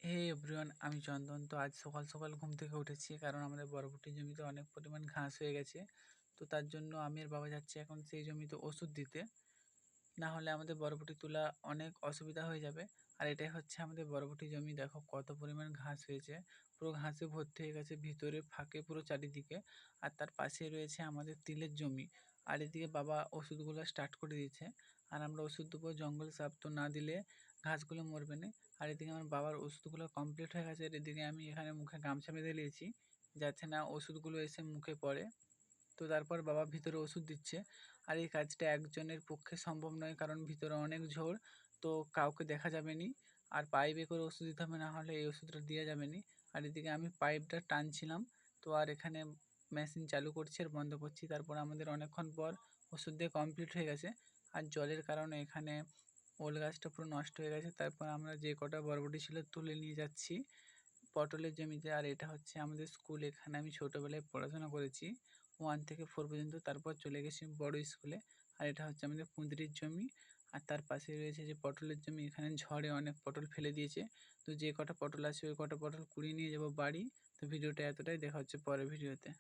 হে everyone, আমি চন্দন। তো আজ সকাল সকাল ঘুম থেকে উঠেছি, কারণ আমাদের বরবটির জমিতে অনেক পরিমাণ ঘাস হয়ে গেছে। তো তার জন্য আমি আর বাবা যাচ্ছি এখন সেই জমিতে ওষুধ দিতে। না হলে আমাদের বরবটি তোলা অনেক অসুবিধা হয়ে যাবে। আর এটাই হচ্ছে আমাদের বরবটি জমি। দেখো কত পরিমাণ ঘাস হয়েছে, পুরো ঘাসে ভর্তি হয়ে গেছে, ভিতরে ফাঁকে পুরো চারিদিকে। আর তার পাশে রয়েছে আমাদের তিলের জমি। আর এদিকে বাবা ওষুধগুলো স্টার্ট করে দিয়েছে। আর আমরা ওষুধ দেবো জঙ্গল সাপ, তো না দিলে ঘাসগুলো মরবে না। আর এদিকে আমার বাবার ওষুধগুলো কমপ্লিট হয়ে গেছে। আর এদিকে আমি এখানে মুখে গামছা বেঁধে নিয়েছি, যাতে না ওষুধগুলো এসে মুখে পড়ে। তো তারপর বাবা ভিতরে ওষুধ দিচ্ছে। আর এই কাজটা একজনের পক্ষে সম্ভব নয়, কারণ ভিতরে অনেক ঝোড়, তো কাউকে দেখা যাবে নি। আর পাইপে করে ওষুধ দিতে হবে, না হলে এই ওষুধটা দেওয়া যাবে নি। আর এদিকে আমি পাইপটা টানছিলাম। তো আর এখানে মেশিন চালু করছি আর বন্ধ করছি। তারপর আমাদের অনেকক্ষণ পর ওষুধ দিয়ে কমপ্লিট হয়ে গেছে। আর জলের কারণে এখানে ওল গাছটা পুরো নষ্ট হয়ে গেছে। তারপর আমরা যে কটা বরবটি ছিল তুলে নিয়ে যাচ্ছি পটলের জমিতে। আর এটা হচ্ছে আমাদের স্কুল, এখানে আমি ছোটোবেলায় পড়াশোনা করেছি 1 থেকে 4 পর্যন্ত। তারপর চলে গেছি বড় স্কুলে। আর এটা হচ্ছে আমাদের কুঁদরির জমি। আর তার পাশে রয়েছে যে পটলের জমি, এখানে ঝড়ে অনেক পটল ফেলে দিয়েছে। তো যে কটা পটল আছে ওই কটা পটল কুড়িয়ে নিয়ে যাবো বাড়ি। তো ভিডিওটা এতটাই, দেখা হচ্ছে পরের ভিডিওতে।